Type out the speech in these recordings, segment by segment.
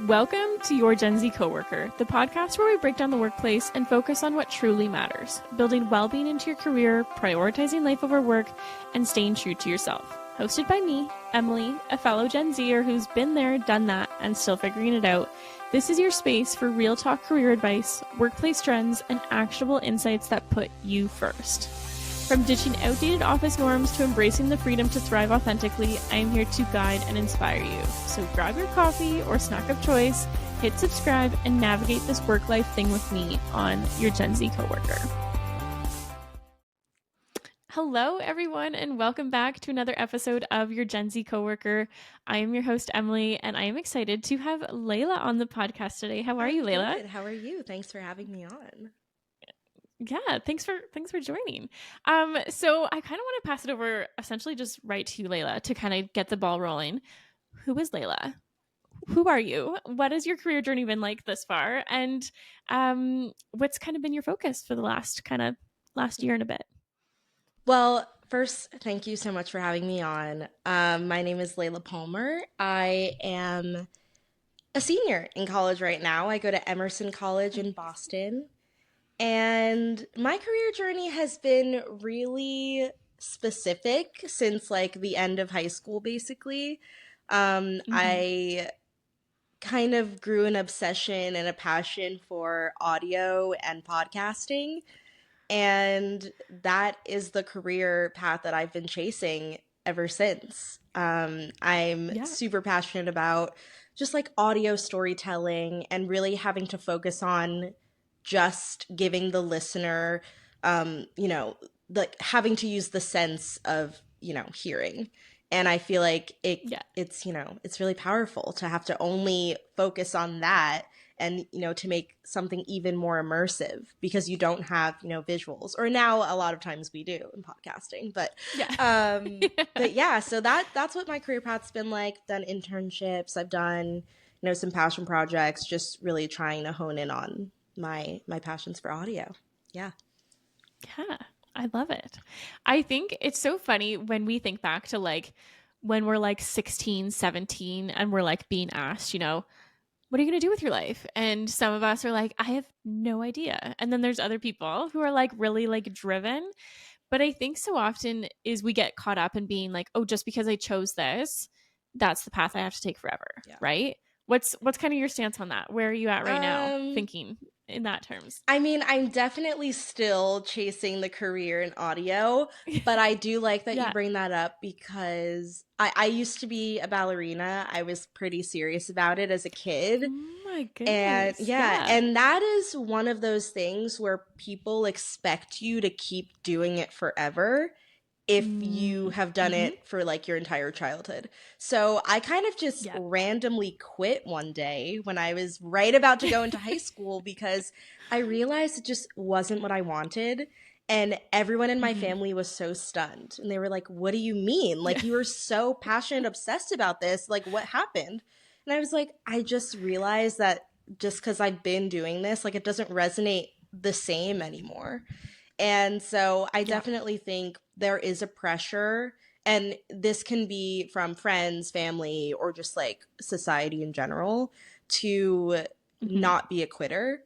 Welcome to Your Gen Z Coworker, the podcast where we break down the workplace and focus on what truly matters, building well-being into your career, prioritizing life over work, and staying true to yourself. Hosted by me, Emily, a fellow Gen Zer who's been there, done that, and still figuring it out. This is your space for real talk career advice, workplace trends, and actionable insights that put you first. From ditching outdated office norms to embracing the freedom to thrive authentically, I am here to guide and inspire you. So grab your coffee or snack of choice, hit subscribe, and navigate this work-life thing with me on Your Gen Z Coworker. Hello, everyone, and welcome back to another episode of Your Gen Z Coworker. I am your host, Emily, and I am excited to have Layla on the podcast today. How are you, Layla? Good. How are you? Thanks for having me on. Yeah, thanks for joining. So I kind of want to pass it over essentially just right to you, Layla, to kind of get the ball rolling. Who is Layla? Who are you? What has your career journey been like thus far? And what's kind of been your focus for the last year and a bit? Well, first, thank you so much for having me on. My name is Layla Palmer. I am a senior in college right now. I go to Emerson College in Boston. And my career journey has been really specific since like the end of high school, basically. I kind of grew an obsession and a passion for audio and podcasting. And that is the career path that I've been chasing ever since. I'm super passionate about just like audio storytelling and really having to focus on just giving the listener, like having to use the sense of, hearing. And I feel like it's really powerful to have to only focus on that and, to make something even more immersive because you don't have, visuals, or now a lot of times we do in podcasting, but so that's what my career path's been like. Done internships. I've done, some passion projects, just really trying to hone in on my passions for audio. Yeah, I love it. I think it's so funny when we think back to like when we're like 16, 17 and we're like being asked, what are you going to do with your life? And some of us are like, I have no idea. And then there's other people who are like really like driven. But I think so often is we get caught up in being like, oh, just because I chose this, that's the path I have to take forever. Yeah. Right? What's kind of your stance on that? Where are you at right now thinking in that terms? I mean, I'm definitely still chasing the career in audio, but I do like that you bring that up because I used to be a ballerina. I was pretty serious about it as a kid. Oh my goodness. And and that is one of those things where people expect you to keep doing it forever if you have done it for like your entire childhood. So I kind of just randomly quit one day when I was right about to go into high school because I realized it just wasn't what I wanted. And everyone in my family was so stunned. And they were like, what do you mean? Like, you were so passionate, obsessed about this. Like, what happened? And I was like, I just realized that just because I've been doing this, like, it doesn't resonate the same anymore. And so I definitely think there is a pressure, and this can be from friends, family, or just like society in general, to not be a quitter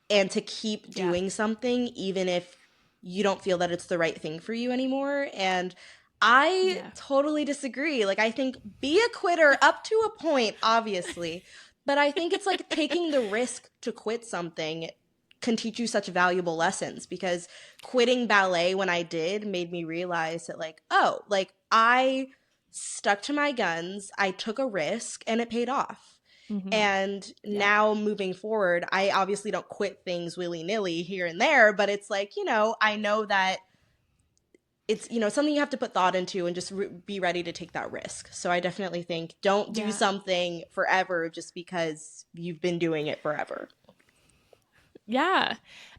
and to keep doing something even if you don't feel that it's the right thing for you anymore. And I totally disagree. Like, I think be a quitter up to a point, obviously, but I think it's like taking the risk to quit something can teach you such valuable lessons, because quitting ballet when I did made me realize that like, oh, like I stuck to my guns, I took a risk, and it paid off. And now moving forward, I obviously don't quit things willy-nilly here and there, but it's like, I know that it's, something you have to put thought into and just be ready to take that risk. So I definitely think don't do something forever just because you've been doing it forever. Yeah.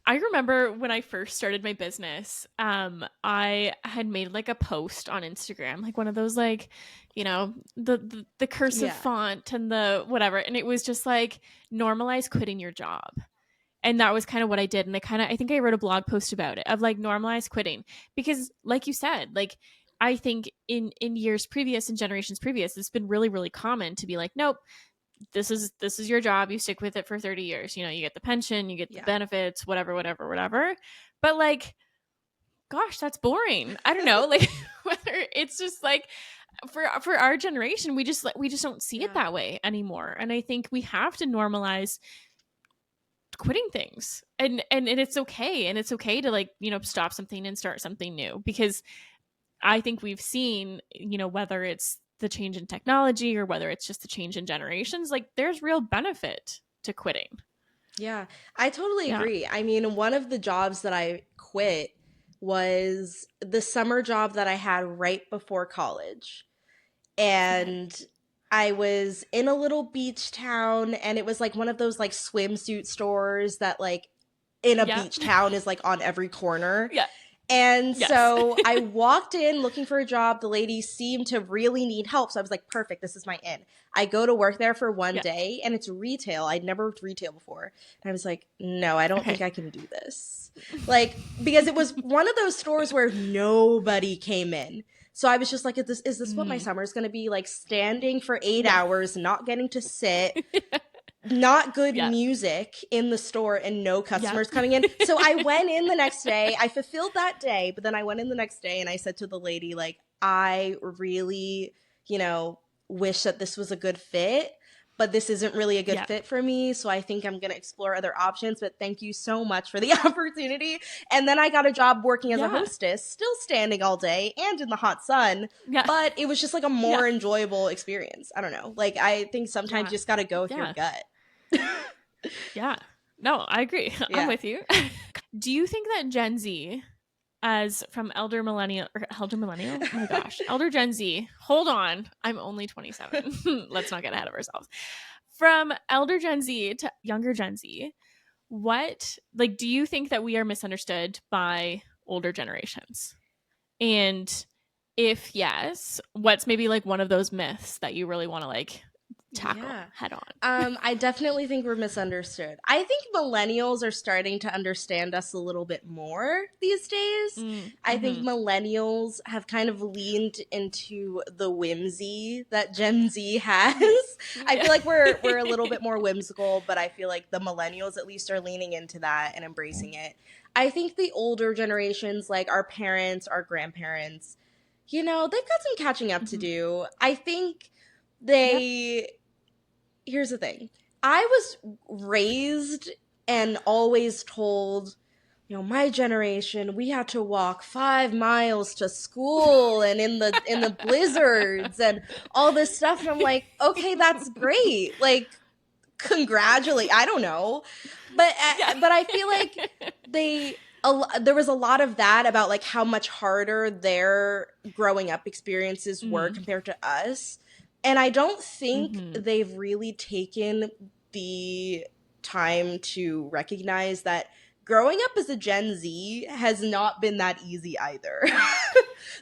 I remember when I first started my business, I had made like a post on Instagram, like one of those like, the cursive font and the whatever. And it was just like, normalize quitting your job. And that was kind of what I did. And I think I wrote a blog post about it of like normalize quitting, because like you said, like I think in years previous and generations previous, it's been really, really common to be like, nope, this is your job. You stick with it for 30 years. You know, you get the pension, you get the Yeah. benefits, whatever. But like, gosh, that's boring. I don't know. Like whether it's just like for our generation, we just don't see it Yeah. that way anymore. And I think we have to normalize quitting things. And it's okay. And it's okay to like, you know, stop something and start something new, because I think we've seen, you know, whether it's the change in technology or whether it's just the change in generations, like there's real benefit to quitting. Yeah, I totally Yeah. agree. I mean, one of the jobs that I quit was the summer job that I had right before college. Okay. And I was in a little beach town, and it was like one of those like swimsuit stores that like in a Yeah. beach town is like on every corner. Yeah. And Yes. so I walked in looking for a job. The lady seemed to really need help. So I was like, perfect, this is my in. I go to work there for one Yeah. day, and it's retail. I'd never worked retail before. And I was like, no, I don't think Okay. I can do this. Like, because it was one of those stores where nobody came in. So I was just like, is this what my summer is going to be? Like standing for 8 hours, not getting to sit, not good Yeah. music in the store, and no Yeah. customers coming in. So I went in the next day. I fulfilled that day, but then I went in the next day and I said to the lady, like, I really, wish that this was a good fit, but this isn't really a good Yeah. fit for me. So I think I'm going to explore other options, but thank you so much for the opportunity. And then I got a job working as a Yeah. hostess, still standing all day and in the hot sun, Yeah. but it was just like a more Yeah. enjoyable experience. I don't know. Like, I think sometimes Yeah. you just got to go with your Yeah. gut. Yeah. No, I agree. I'm Yeah. with you. Do you think that Gen Z, as from elder millennial, oh my gosh, elder Gen Z, hold on, I'm only 27. Let's not get ahead of ourselves. From elder Gen Z to younger Gen Z, do you think that we are misunderstood by older generations? And if yes, what's maybe like one of those myths that you really want to like tackle Yeah. head on? I definitely think we're misunderstood. I think millennials are starting to understand us a little bit more these days. I think millennials have kind of leaned into the whimsy that Gen Z has. I feel like we're a little bit more whimsical, but I feel like the millennials at least are leaning into that and embracing it. I think the older generations, like our parents, our grandparents, they've got some catching up to do. I think here's the thing. I was raised and always told, my generation, we had to walk 5 miles to school and in the blizzards and all this stuff. And I'm like, okay, that's great. Like, congratulate. I don't know. But I feel like there was a lot of that about like how much harder their growing up experiences were compared to us. And I don't think they've really taken the time to recognize that growing up as a Gen Z has not been that easy either.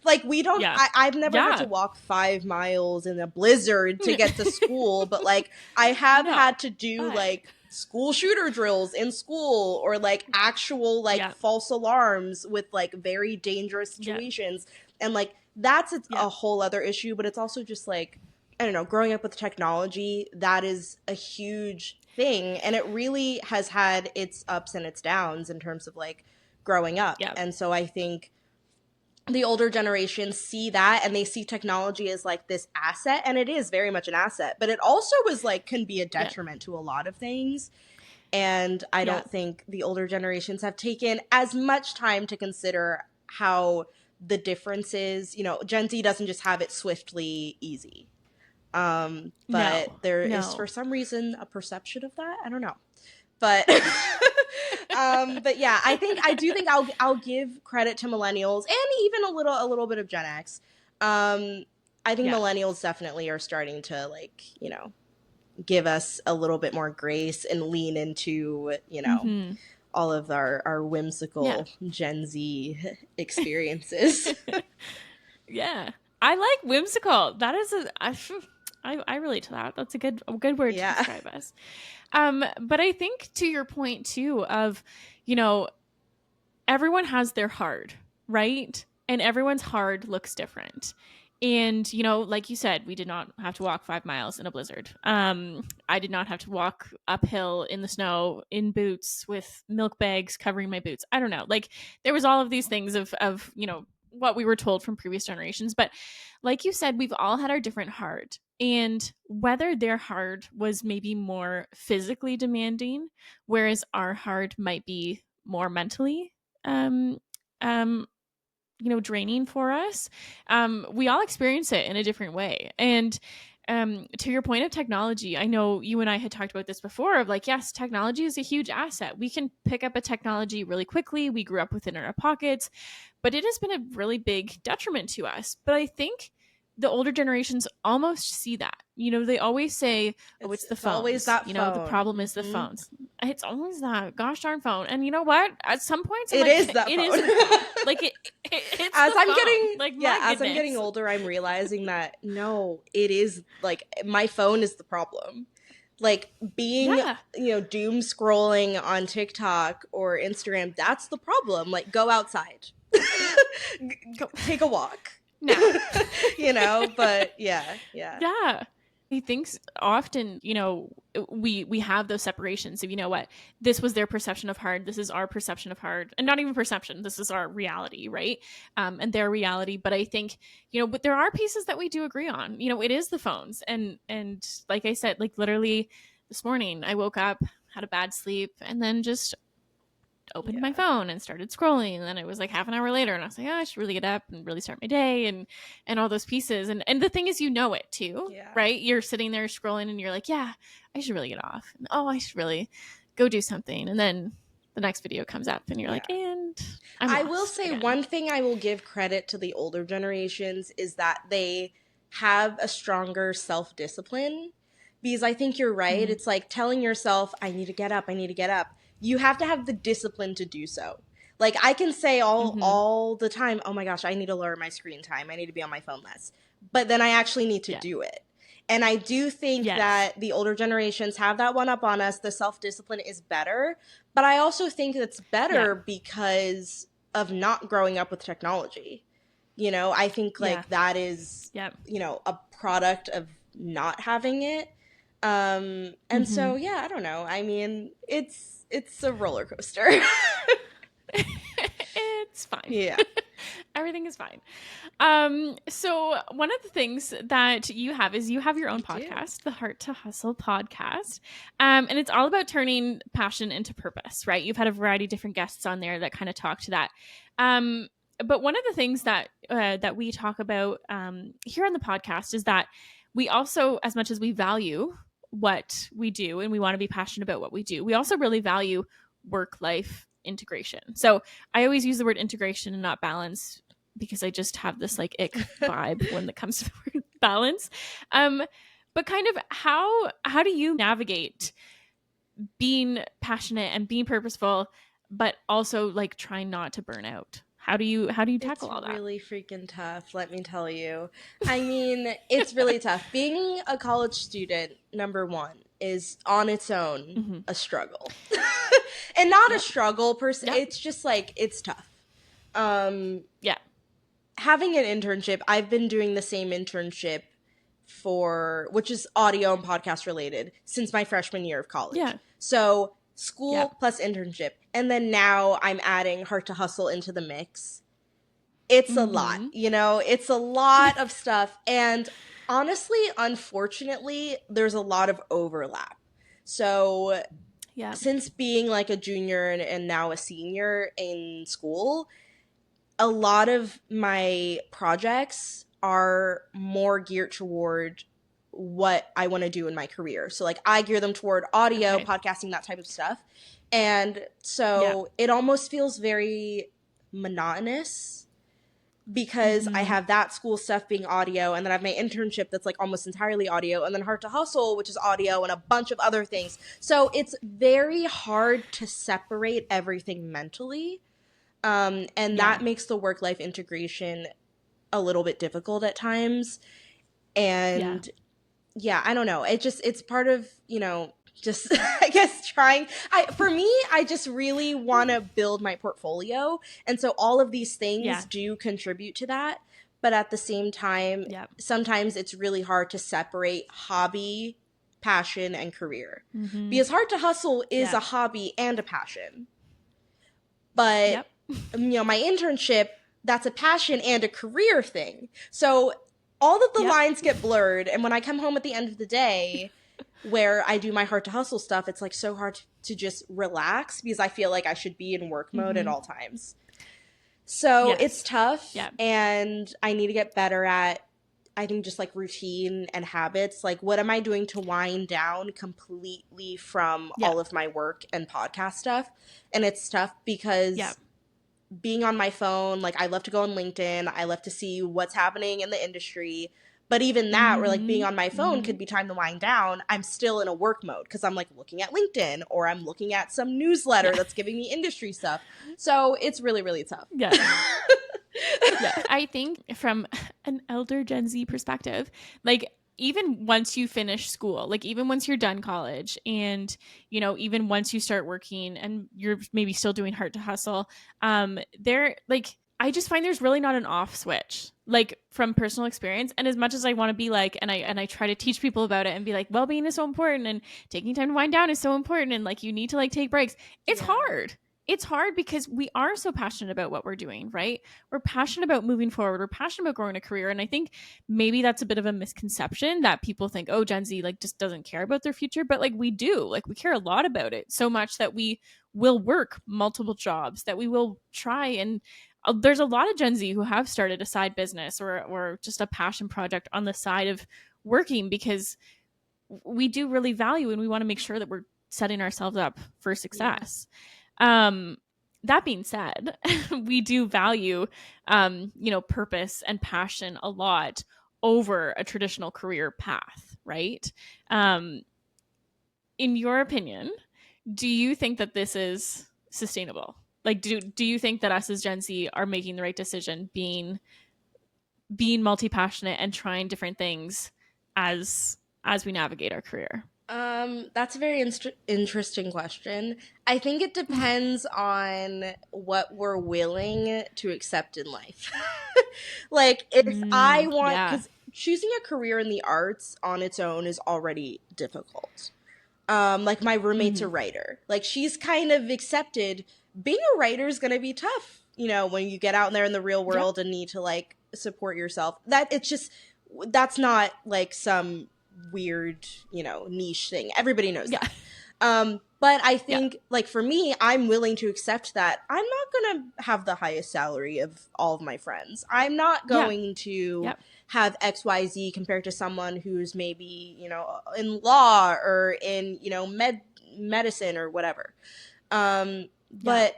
Like, we don't, I've never had to walk 5 miles in a blizzard to get to school, but like I have had to do like school shooter drills in school, or like actual like false alarms with like very dangerous situations. And like, that's a whole other issue, but it's also just like, I don't know, growing up with technology, that is a huge thing. And it really has had its ups and its downs in terms of like growing up. Yeah. And so I think the older generations see that, and they see technology as like this asset, and it is very much an asset, but it also is like can be a detriment to a lot of things. And I don't think the older generations have taken as much time to consider how the differences, Gen Z doesn't just have it swiftly easy. But there is for some reason a perception of that. I don't know. But but yeah, I do think I'll give credit to millennials and even a little bit of Gen X. I think millennials definitely are starting to like, give us a little bit more grace and lean into, all of our whimsical Gen Z experiences. Yeah. I like whimsical. That is I relate to that. That's a good word to describe us. But I think to your point too of, everyone has their hard, right? And everyone's hard looks different. And, you know, like you said, we did not have to walk 5 miles in a blizzard. I did not have to walk uphill in the snow in boots with milk bags covering my boots. I don't know. Like, there was all of these things of, you know, what we were told from previous generations. But like you said, we've all had our different hard. And whether their hard was maybe more physically demanding, whereas our hard might be more mentally um, um, you know, draining for us, we all experience it in a different way. And to your point of technology, I know you and I had talked about this before of like, yes, technology is a huge asset. We can pick up a technology really quickly. We grew up with it in our pockets, but it has been a really big detriment to us. But I think the older generations almost see that. You know, they always say, oh, it's the It's always phones. that You know, the phone. problem is the phones. It's always that gosh darn phone. And you know what? At some points, I'm It like, is that it phone. is the phone. Like, it's As the I'm phone. getting Like, yeah, my as I'm getting goodness. older, I'm realizing that no, it is like my phone is the problem. Like being, Yeah. you know, doom scrolling on TikTok or Instagram, that's the problem. Like go outside. Go. Take a walk. Now. You know, but yeah. Yeah. He thinks often, you know, we have those separations of, you know what, this was their perception of hard, this is our perception of hard, and not even perception, this is our reality, right? And their reality. But I think, you know, but there are pieces that we do agree on. You know, it is the phones, and like I said, like literally this morning, I woke up, had a bad sleep, and then just opened my phone and started scrolling, and then it was like half an hour later and I was like, oh, I should really get up and really start my day, and all those pieces. And the thing is, you know it too, Yeah. right? You're sitting there scrolling and you're like, yeah, I should really get off, and, oh, I should really go do something. And then the next video comes up and you're like, and I will say again. one thing I will give credit to the older generations is that they have a stronger self-discipline, because I think you're right. It's like telling yourself, I need to get up, I need to get up. You have to have the discipline to do so. Like I can say all the time, oh my gosh, I need to lower my screen time, I need to be on my phone less. But then I actually need to do it. And I do think that the older generations have that one up on us. The self-discipline is better. But I also think it's better because of not growing up with technology. You know, I think like that is, you know, a product of not having it. And so, yeah, I don't know. I mean, it's a roller coaster. It's fine. Yeah. Everything is fine. So one of the things that you have is you have your own podcast, the Heart to Hustle podcast. And it's all about turning passion into purpose, right? You've had a variety of different guests on there that kind of talk to that. But one of the things that that we talk about here on the podcast is that we also, as much as we value what we do and we want to be passionate about what we do, we also really value work-life integration. So I always use the word integration and not balance, because I just have this like ick vibe when it comes to the word balance. But kind of how do you navigate being passionate and being purposeful, but also like trying not to burn out? How do you tackle all that? It's really freaking tough, let me tell you. I mean, it's really tough. Being a college student, number one, is on its own a struggle. And not a struggle per se. It's just like, it's tough. Having an internship, I've been doing the same internship which is audio and podcast related, since my freshman year of college. So school plus internship. And then now I'm adding Heart to Hustle into the mix. It's a lot, you know, it's a lot of stuff. And honestly, unfortunately, there's a lot of overlap. So since being like a junior and now a senior in school, a lot of my projects are more geared toward what I want to do in my career. So like I gear them toward audio, podcasting, that type of stuff. And so it almost feels very monotonous, because I have that school stuff being audio, and then I have my internship that's like almost entirely audio, and then Heart to Hustle, which is audio, and a bunch of other things. So it's very hard to separate everything mentally. And that makes the work-life integration a little bit difficult at times. And I don't know. It's part of, you know, just, I guess, for me, I just really want to build my portfolio. And so all of these things do contribute to that. but at the same time, Yep. sometimes it's really hard to separate hobby, passion, and career. Mm-hmm. Because Hard to Hustle is Yeah. a hobby and a passion. But, Yep. my internship, that's a passion and a career thing. So all of the Yep. lines get blurred. And when I come home at the end of the day, where I do my Hard to Hustle stuff, it's like so hard to just relax because I feel like I should be in work mode at all times. So Yes. it's tough, Yep. and I need to get better at, I think, just like routine and habits. Like, what am I doing to wind down completely from Yep. all of my work and podcast stuff? And it's tough because Yep. being on my phone, like, I love to go on LinkedIn. I love to see what's happening in the industry. But even that, or like being on my phone could be time to wind down. I'm still in a work mode because I'm like looking at LinkedIn, or I'm looking at some newsletter that's giving me industry stuff. So it's really, really tough. Yeah. Yeah. I think from an elder Gen Z perspective, like even once you finish school, like even once you're done college and, even once you start working and you're maybe still doing Hard to Hustle, there, like, I just find there's really not an off switch, like from personal experience. And as much as I want to be like, and I try to teach people about it and be like, well-being is so important and taking time to wind down is so important. And like, you need to like take breaks. It's hard. It's hard because we are so passionate about what we're doing, right? We're passionate about moving forward. We're passionate about growing a career. And I think maybe that's a bit of a misconception that people think, oh, Gen Z like just doesn't care about their future. But like we do, like we care a lot about it so much that we will work multiple jobs, that we will try. And there's a lot of Gen Z who have started a side business or just a passion project on the side of working because we do really value and we want to make sure that we're setting ourselves up for success. That being said, we do value, purpose and passion a lot over a traditional career path, right? In your opinion, do you think that this is sustainable? Like, do you think that us as Gen Z are making the right decision, being multi-passionate and trying different things as we navigate our career? That's a very interesting question. I think it depends on what we're willing to accept in life. Like, if I want, because choosing a career in the arts on its own is already difficult. Like, my roommate's a writer. Like, she's kind of accepted being a writer is going to be tough, when you get out there in the real world and need to, like, support yourself. That's not, like, some weird, niche thing. Everybody knows that. But I think, like, for me, I'm willing to accept that I'm not going to have the highest salary of all of my friends. I'm not going to have XYZ compared to someone who's maybe, in law or in, medicine or whatever. But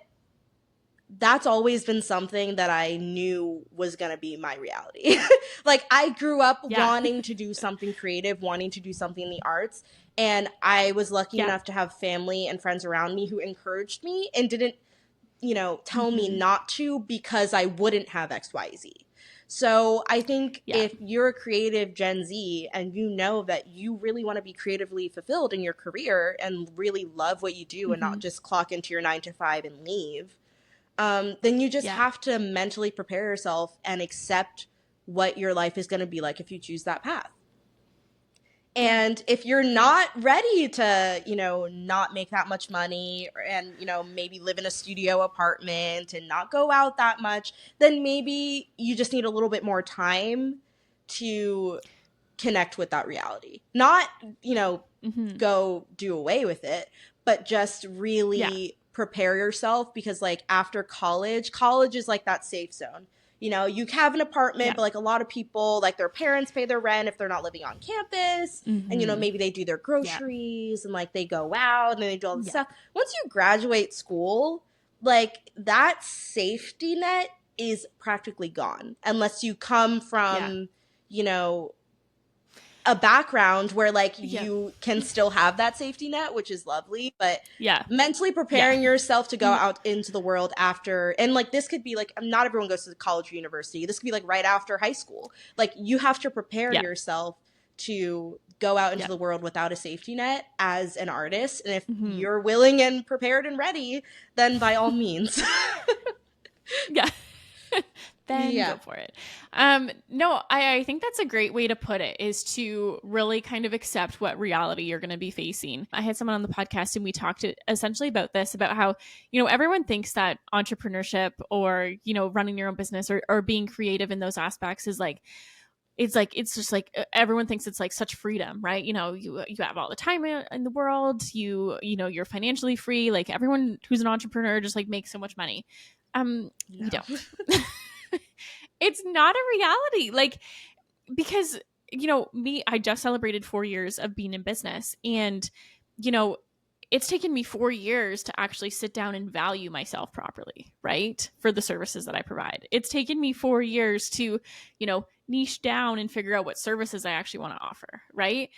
that's always been something that I knew was going to be my reality. Like, I grew up wanting to do something creative, wanting to do something in the arts. And I was lucky enough to have family and friends around me who encouraged me and didn't, tell me not to because I wouldn't have XYZ. So I think if you're a creative Gen Z and you know that you really want to be creatively fulfilled in your career and really love what you do and not just clock into your 9 to 5 and leave, then you just have to mentally prepare yourself and accept what your life is going to be like if you choose that path. And if you're not ready to, not make that much money and, maybe live in a studio apartment and not go out that much, then maybe you just need a little bit more time to connect with that reality. Not, go do away with it, but just really prepare yourself because, like, after college is like that safe zone. You have an apartment, but like a lot of people, like their parents pay their rent if they're not living on campus. And, maybe they do their groceries and like they go out and then they do all this stuff. Once you graduate school, like that safety net is practically gone unless you come from, a background where like you can still have that safety net, which is lovely, but mentally preparing yourself to go out into the world after, and like this could be like, not everyone goes to college or university. This could be like right after high school. Like you have to prepare yourself to go out into the world without a safety net as an artist. And if you're willing and prepared and ready, then by all means. then go for it. No, I think that's a great way to put it, is to really kind of accept what reality you're going to be facing. I had someone on the podcast and we talked essentially about this, about how, everyone thinks that entrepreneurship or, running your own business or being creative in those aspects is it's just like everyone thinks it's like such freedom, right? You have all the time in the world, you're financially free. Like everyone who's an entrepreneur just like makes so much money. You don't. It's not a reality. Like, because, I just celebrated 4 years of being in business, and, it's taken me 4 years to actually sit down and value myself properly, right? For the services that I provide. It's taken me 4 years to, niche down and figure out what services I actually want to offer, right?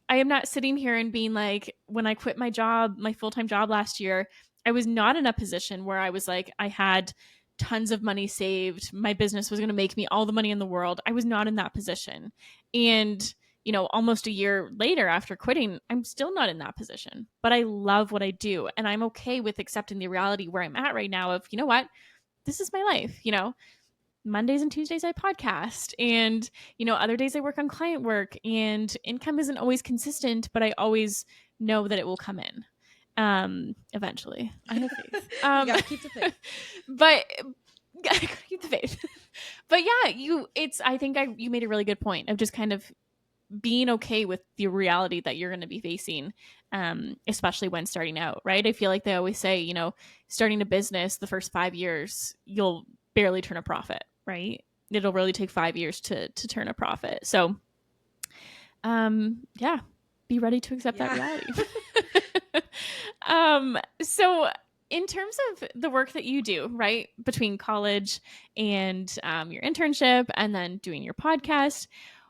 I am not sitting here and being like, when I quit my job, my full-time job last year, I was not in a position where I was like, I had tons of money saved. My business was going to make me all the money in the world. I was not in that position. And, almost a year later after quitting, I'm still not in that position, but I love what I do. And I'm okay with accepting the reality where I'm at right now of, what, this is my life, Mondays and Tuesdays I podcast, and other days I work on client work, and income isn't always consistent, but I always know that it will come in eventually. I have faith. You gotta keep the faith. But gotta keep the faith. But yeah, I think you made a really good point of just kind of being okay with the reality that you're going to be facing, especially when starting out, right? I feel like they always say, starting a business, the first 5 years, you'll barely turn a profit, right? It'll really take 5 years to turn a profit. So, yeah, be ready to accept that reality. So in terms of the work that you do, right, between college and your internship and then doing your podcast,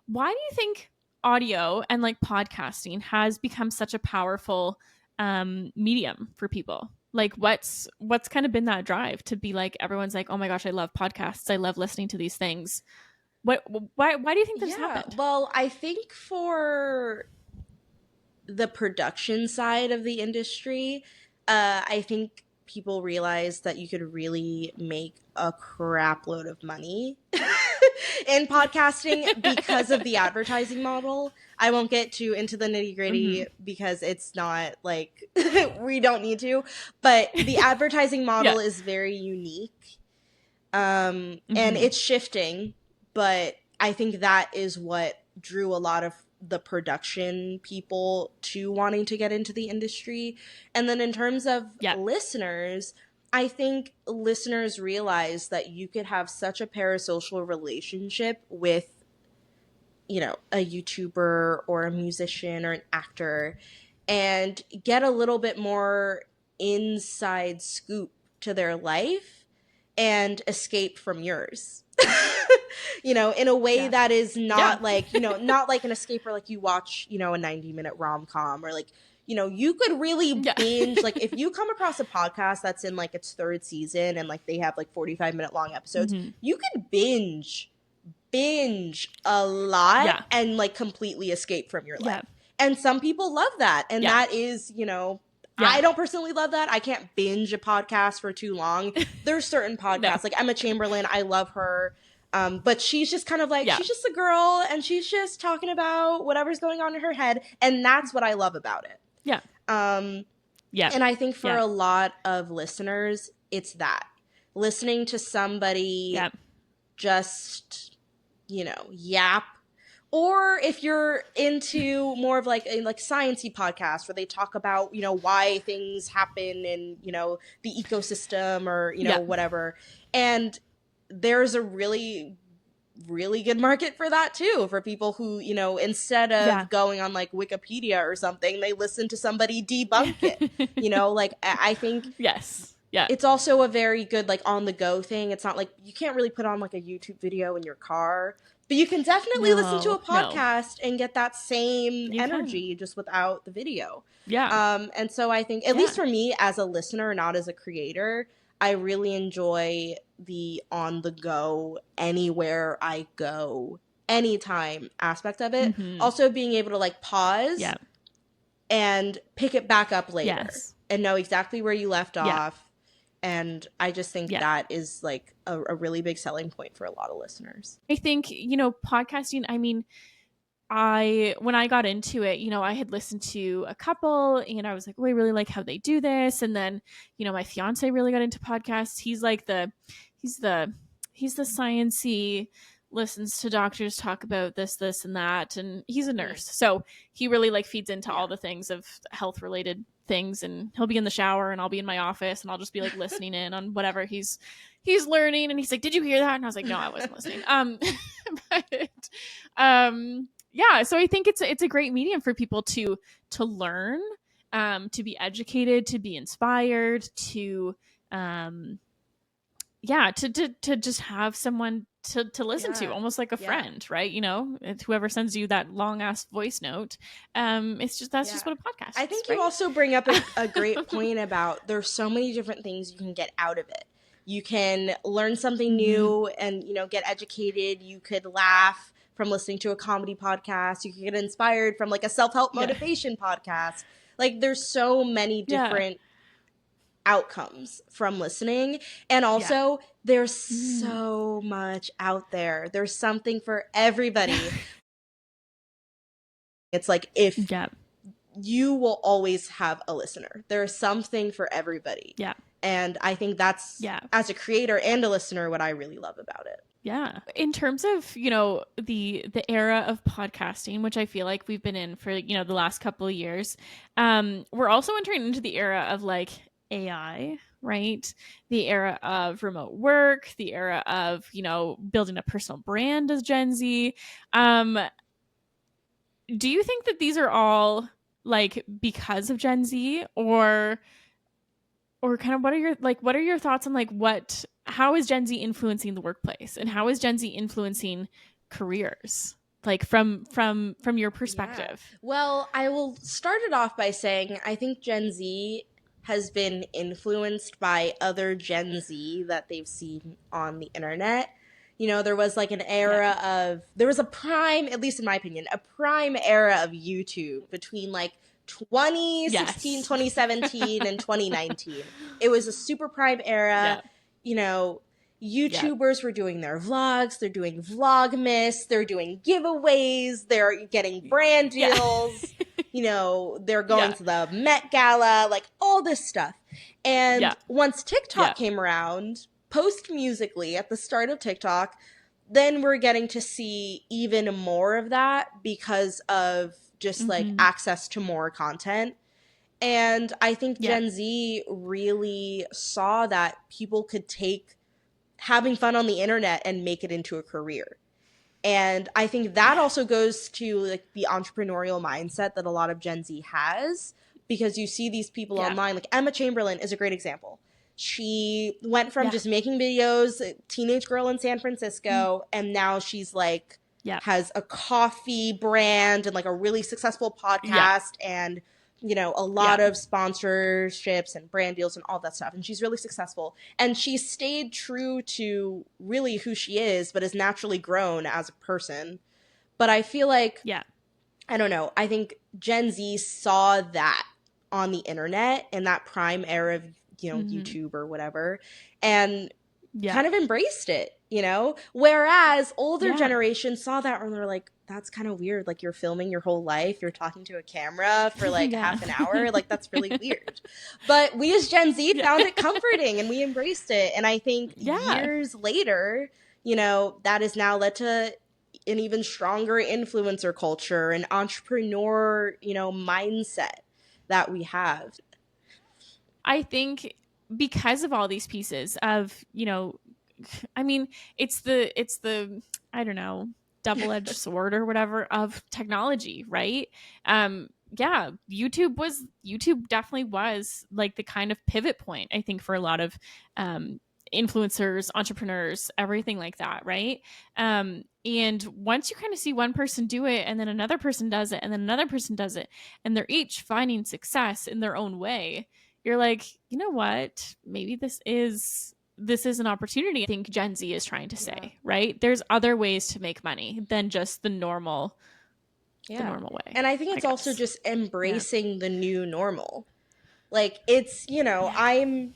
why do you think audio and like podcasting has become such a powerful medium for people? Like what's kind of been that drive to be like, everyone's like, oh my gosh, I love podcasts, I love listening to these things. Why do you think this happened? Well, I think for the production side of the industry, I think people realize that you could really make a crap load of money in podcasting because of the advertising model. I won't get too into the nitty gritty because it's not like we don't need to, but the advertising model is very unique. And it's shifting, but I think that is what drew a lot of the production people to wanting to get into the industry. And then in terms of listeners, I think listeners realize that you could have such a parasocial relationship with, a YouTuber or a musician or an actor and get a little bit more inside scoop to their life and escape from yours. In a way that is not like, not like an escape where like you watch, a 90-minute rom-com or like, you could really binge. Like if you come across a podcast that's in like its third season and like they have like 45-minute long episodes, you could binge a lot and like completely escape from your life. And some people love that. And that is, I don't personally love that. I can't binge a podcast for too long. There's certain podcasts like Emma Chamberlain. I love her. But she's just kind of like, she's just a girl and she's just talking about whatever's going on in her head. And that's what I love about it. And I think for a lot of listeners, it's that. Listening to somebody just, yap. Or if you're into more of like a science-y podcast where they talk about, why things happen in, the ecosystem or, whatever. And there's a really, really good market for that too, for people who, instead of going on like Wikipedia or something, they listen to somebody debunk it. I think it's also a very good like on the go thing. It's not like you can't really put on like a YouTube video in your car, but you can definitely listen to a podcast and get that same energy just without the video. And so I think, at least for me as a listener, not as a creator, I really enjoy the on the go, anywhere I go, anytime aspect of it. Also being able to like pause and pick it back up later and know exactly where you left off And I just think that is like a really big selling point for a lot of listeners. I think, podcasting, I mean, when I got into it, I had listened to a couple and I was like, oh, I really like how they do this. And then, my fiance really got into podcasts. He's like he's the sciencey, listens to doctors talk about this, and that. And he's a nurse. So he really like feeds into all the things of health related things. And he'll be in the shower and I'll be in my office and I'll just be like listening in on whatever he's learning. And he's like, did you hear that? And I was like, no, I wasn't listening. Yeah, so I think it's a great medium for people to learn, to be educated, to be inspired, to to just have someone to listen to, almost like a friend, right? It's whoever sends you that long ass voice note. It's just just what a podcast is. I think right? you also bring up a great point about there's so many different things you can get out of it. You can learn something new and get educated. You could laugh from listening to a comedy podcast. You can get inspired from like a self-help motivation podcast. Like there's so many different outcomes from listening. And also there's so much out there. There's something for everybody. It's like if you will always have a listener. There's something for everybody. Yeah. And I think that's, as a creator and a listener, what I really love about it. Yeah. In terms of, the era of podcasting, which I feel like we've been in for, the last couple of years, we're also entering into the era of like AI, right? The era of remote work, the era of, building a personal brand as Gen Z. Do you think that these are all like because of Gen Z, or kind of what are your thoughts on like how is Gen Z influencing the workplace, and how is Gen Z influencing careers, like from your perspective? Well, I will start it off by saying I think Gen Z has been influenced by other Gen Z that they've seen on the internet. There was like an era there was a prime, at least in my opinion, a prime era of YouTube between like 2016, 2017, and 2019. It was a super prime era. YouTubers were doing their vlogs, they're doing Vlogmas, they're doing giveaways, they're getting brand deals, they're going to the Met Gala, like all this stuff. And once TikTok came around, post-musically at the start of TikTok, then we're getting to see even more of that because of just like access to more content. And I think Gen Z really saw that people could take having fun on the internet and make it into a career. And I think that also goes to like the entrepreneurial mindset that a lot of Gen Z has, because you see these people online, like Emma Chamberlain is a great example. She went from just making videos, a teenage girl in San Francisco, and now she's like has a coffee brand and like a really successful podcast and a lot of sponsorships and brand deals and all that stuff. And she's really successful. And she stayed true to really who she is, but has naturally grown as a person. But I feel like, I don't know, I think Gen Z saw that on the internet in that prime era of, YouTube or whatever, and kind of embraced it, Whereas older generations saw that and they're like, that's kind of weird. Like, you're filming your whole life. You're talking to a camera for like half an hour. Like, that's really weird. But we as Gen Z found it comforting and we embraced it. And I think years later, that has now led to an even stronger influencer culture and entrepreneur, mindset that we have. I think because of all these pieces of, I mean, it's the I don't know, double-edged sword or whatever of technology, right? YouTube definitely was like the kind of pivot point, I think, for a lot of influencers, entrepreneurs, everything like that, right? And once you kind of see one person do it and then another person does it and then another person does it and they're each finding success in their own way, you're like, you know what? Maybe this is an opportunity. I think Gen Z is trying to say, right? There's other ways to make money than just the normal way. And I think it's also just embracing the new normal. Like, it's, I'm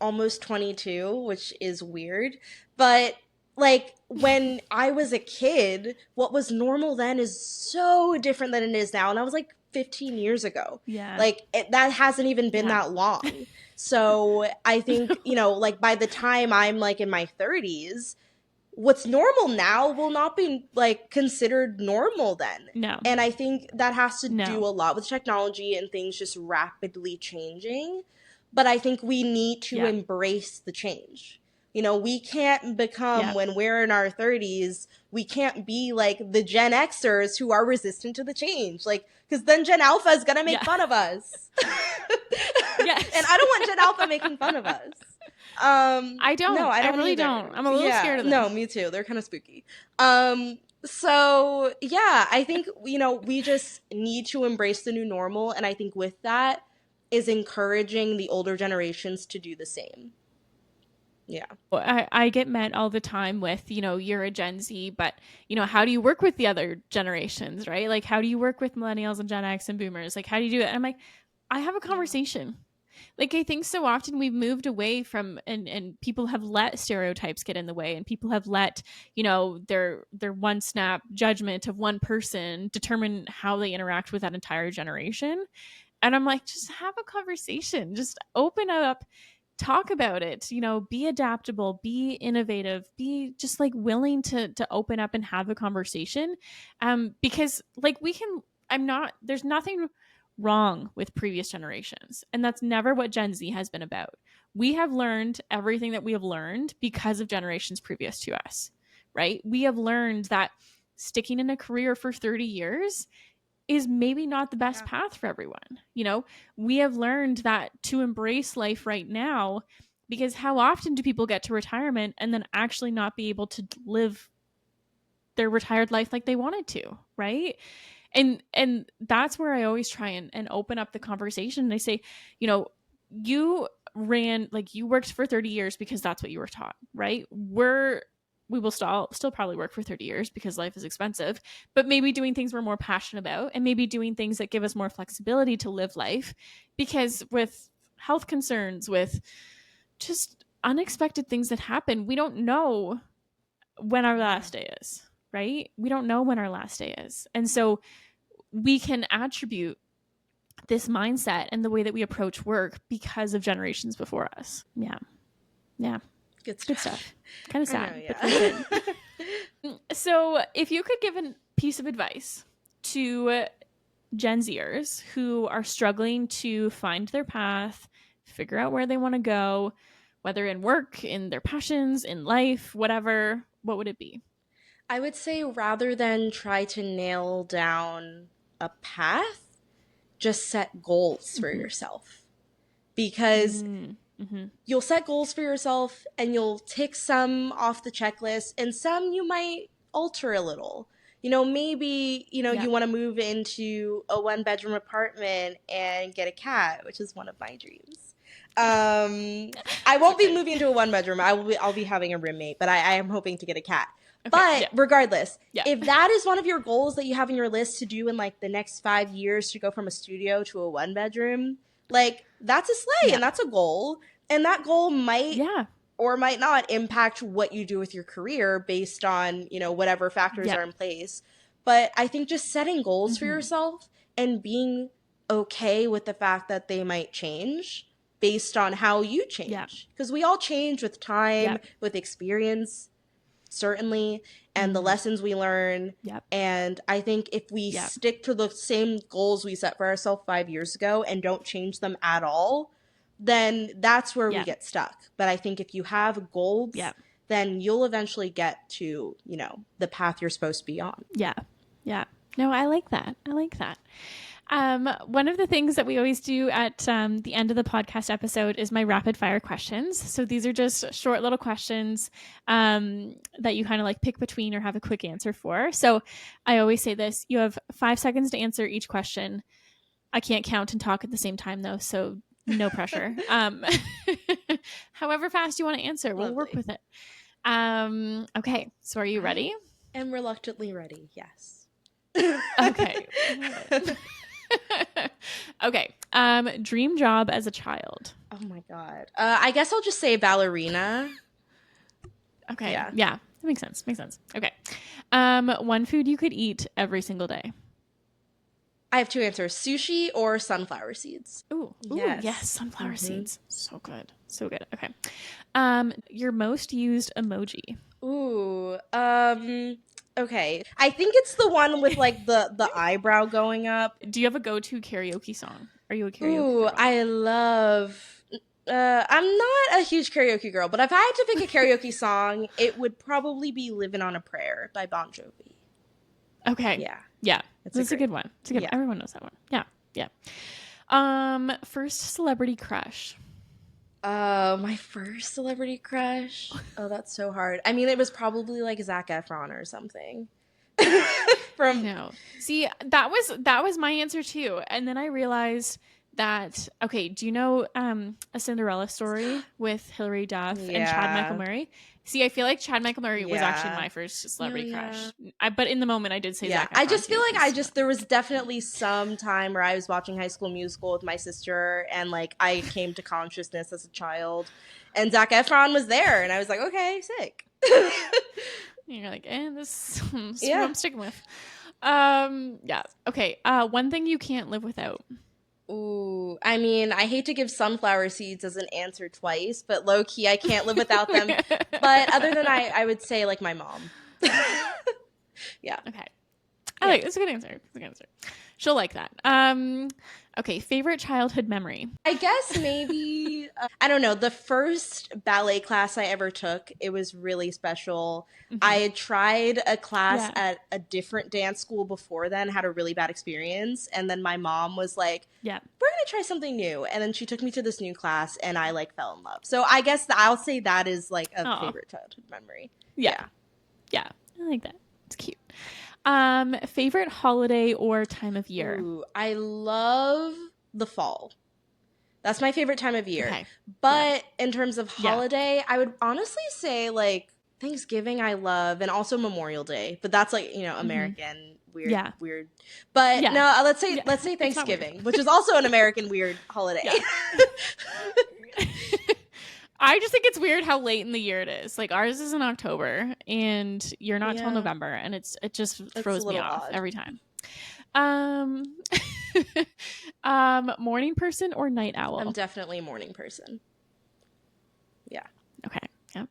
almost 22, which is weird. But like when I was a kid, what was normal then is so different than it is now. And that was like 15 years ago. Yeah. Like that hasn't even been Yeah. that long. So I think, you know, like by the time I'm like in my 30s, what's normal now will not be like considered normal then. No. And I think that has to No. do a lot with technology and things just rapidly changing. But I think we need to embrace the change. You know, we can't become, when we're in our 30s, we can't be like the Gen Xers who are resistant to the change. Like, because then Gen Alpha is going to make fun of us. Yes. And I don't want Gen Alpha making fun of us. I don't. No, I really either. don't. I'm a little scared of them. No, me too. They're kind of spooky. So yeah, I think, you know, we just need to embrace the new normal. And I think with that is encouraging the older generations to do the same. Yeah. I get met all the time with, you know, you're a Gen Z, but, you know, how do you work with the other generations, right? Like, how do you work with millennials and Gen X and boomers? Like, how do you do it? And I'm like, I have a conversation. Like, I think so often we've moved away from, and people have let stereotypes get in the way, and people have let, you know, their one snap judgment of one person determine how they interact with that entire generation. And I'm like, just have a conversation, just open up, talk about it, you know, be adaptable, be innovative, be just like willing to open up and have a conversation. Because like there's nothing wrong with previous generations. And that's never what Gen Z has been about. We have learned everything that we have learned because of generations previous to us, right? We have learned that sticking in a career for 30 years is maybe not the best path for everyone. You know, we have learned that to embrace life right now, because how often do people get to retirement and then actually not be able to live their retired life like they wanted to, right? And that's where I always try and open up the conversation. And I say, you know, you worked for 30 years because that's what you were taught, right? We will still probably work for 30 years because life is expensive, but maybe doing things we're more passionate about, and maybe doing things that give us more flexibility to live life, because with health concerns, with just unexpected things that happen, we don't know when our last day is, right? We don't know when our last day is. And so we can attribute this mindset and the way that we approach work because of generations before us. Yeah. Yeah. Good stuff. Kind of sad. I know, but good. So if you could give a piece of advice to Gen Zers who are struggling to find their path, figure out where they want to go, whether in work, in their passions, in life, whatever, what would it be? I would say, rather than try to nail down a path, just set goals for yourself. Because you'll set goals for yourself and you'll tick some off the checklist, and some you might alter a little. You know, maybe, you know, you want to move into a 1-bedroom apartment and get a cat, which is one of my dreams. I won't be moving into a 1-bedroom. I'll be having a roommate, but I am hoping to get a cat. Okay, but regardless, if that is one of your goals that you have on your list to do in like the next 5 years, to go from a studio to a 1-bedroom, like that's a slay and that's a goal. And that goal might or might not impact what you do with your career based on, you know, whatever factors are in place. But I think just setting goals for yourself and being okay with the fact that they might change based on how you change. Because we all change with time, with experience, certainly, and the lessons we learn. And I think if we stick to the same goals we set for ourselves 5 years ago and don't change them at all, then that's where we get stuck. But I think if you have goals, then you'll eventually get to, you know, the path you're supposed to be on. Yeah. No, I like that. One of the things that we always do at the end of the podcast episode is my rapid fire questions. So these are just short little questions that you kind of like pick between or have a quick answer for. So I always say this: you have 5 seconds to answer each question. I can't count and talk at the same time though, so no pressure. However fast you want to answer, we'll work with it. Okay, so are you ready? I am reluctantly ready, yes. Okay. Okay. Dream job as a child. Oh my God. I guess I'll just say ballerina. Okay. Yeah. That makes sense. Okay. One food you could eat every single day. I have 2 answers: sushi or sunflower seeds. Ooh, yes, sunflower seeds. So good. Okay. Your most used emoji. Ooh, okay. I think it's the one with like the eyebrow going up. Do you have a go-to karaoke song? Are you a karaoke Ooh, girl? I love I'm not a huge karaoke girl, but if I had to pick a karaoke song, it would probably be Living on a Prayer by Bon Jovi. Okay. Yeah. That's a good one. It's a good one. Everyone knows that one. Yeah. First celebrity crush. My first celebrity crush. Oh, that's so hard. I mean, it was probably like Zac Efron or something. See, that was my answer too. And then I realized that, okay, do you know A Cinderella Story with Hilary Duff and Chad Michael Murray? See, I feel like Chad Michael Murray was actually my first celebrity crush. But in the moment I did say Zac Efron. I just feel like there was definitely some time where I was watching High School Musical with my sister and like I came to consciousness as a child and Zac Efron was there and I was like, okay, sick. You're like, this is what I'm sticking with. Yeah. Okay. One thing you can't live without. Ooh, I mean, I hate to give sunflower seeds as an answer twice, but low key, I can't live without them. But other than I would say like my mom. Yeah. Okay. That's a good answer. She'll like that. Okay. Favorite childhood memory. I guess maybe, I don't know, the first ballet class I ever took, it was really special. Mm-hmm. I had tried a class at a different dance school before then, had a really bad experience. And then my mom was like, we're going to try something new. And then she took me to this new class and I like fell in love. So I guess I'll say that is like a favorite childhood memory. Yeah. I like that. It's cute. Favorite holiday or time of year? Ooh, I love the fall. That's my favorite time of year. Okay. But in terms of holiday, I would honestly say like Thanksgiving I love and also Memorial Day. But that's like, American weird. But no, let's say Thanksgiving, which is also an American weird holiday. I just think it's weird how late in the year it is. Like ours is in October and you're not till November and it just throws me off every time. Morning person or night owl? I'm definitely a morning person. Yeah. Okay. Yeah.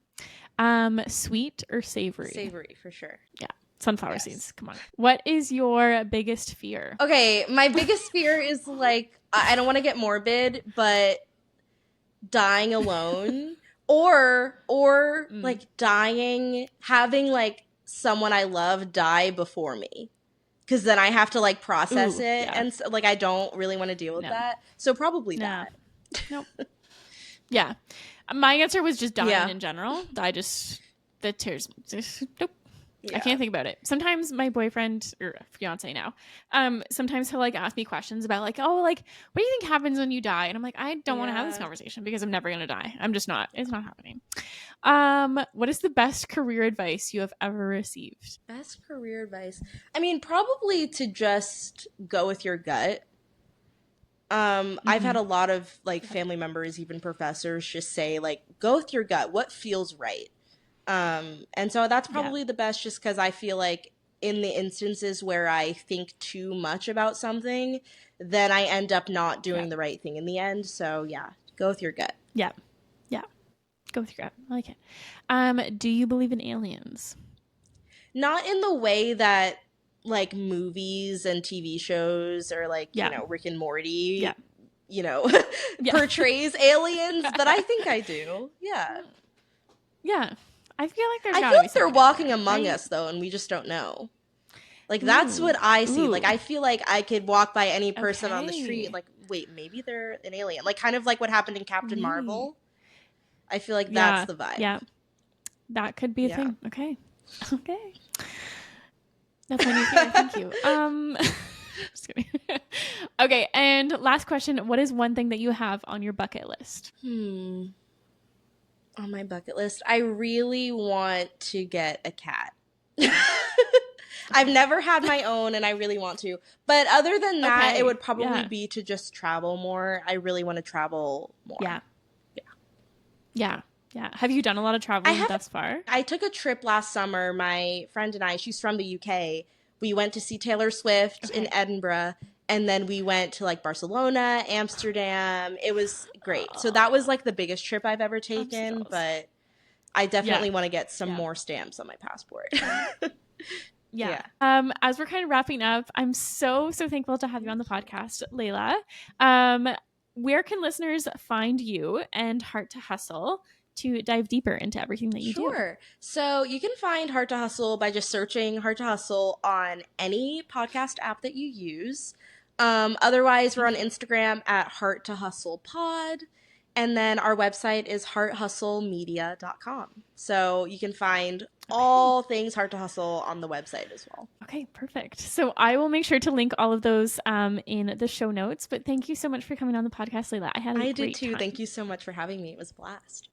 Sweet or savory? Savory for sure. Yeah. Sunflower seeds. Come on. What is your biggest fear? Okay, my biggest fear is like I don't want to get morbid, but dying alone or like having like someone I love die before me because then I have to like process it and so, like I don't really want to deal with that, so probably that. Nope. Yeah, my answer was just dying in general. The tears nope. I can't think about it. Sometimes my boyfriend or fiance now, sometimes he'll like ask me questions about like, oh, like, what do you think happens when you die? And I'm like, I don't want to have this conversation because I'm never going to die. I'm just not. It's not happening. What is the best career advice you have ever received? Best career advice? I mean, probably to just go with your gut. I've had a lot of like family members, even professors, just say like, go with your gut. What feels right? And so that's probably the best just because I feel like in the instances where I think too much about something, then I end up not doing the right thing in the end. So go with your gut. Yeah. Go with your gut. I like it. Do you believe in aliens? Not in the way that like movies and TV shows or like, Rick and Morty, portrays aliens, but I think I do. Yeah. Yeah. I feel like I feel like they're walking among us though, and we just don't know. Like that's what I see. Like I feel like I could walk by any person on the street, like, wait, maybe they're an alien. Like kind of like what happened in Captain Marvel. I feel like that's the vibe. Yeah. That could be a thing. Okay. That's my new favorite. Thank you. Just kidding. Okay, and last question. What is one thing that you have on your bucket list? On my bucket list, I really want to get a cat. I've never had my own and I really want to. But other than that, it would probably be to just travel more. I really want to travel more. Yeah. Yeah. Have you done a lot of I traveling haven't. thus far? I took a trip last summer. My friend and I, she's from the UK. We went to see Taylor Swift in Okay. Edinburgh, and then we went to like Barcelona, Amsterdam. It was great. So that was Oh, like the biggest trip I've ever I'm so taken, jealous. but I Yeah. definitely want to get some Yeah. more stamps on my passport. Yeah. Yeah. As we're kind of wrapping up, I'm so thankful to have you on the podcast, Layla. Um, where can listeners find you and Heart to Hustle to dive deeper into everything that you do? Sure. So you can find Heart to Hustle by just searching Heart to Hustle on any podcast app that you use. Otherwise, we're on Instagram at Heart to Hustle Pod. And then our website is hearthustlemedia.com. So you can find Okay. all things Heart to Hustle on the website as well. Okay, perfect. So I will make sure to link all of those in the show notes. But thank you so much for coming on the podcast, Layla. I had a I did great too. time. Thank you so much for having me. It was a blast.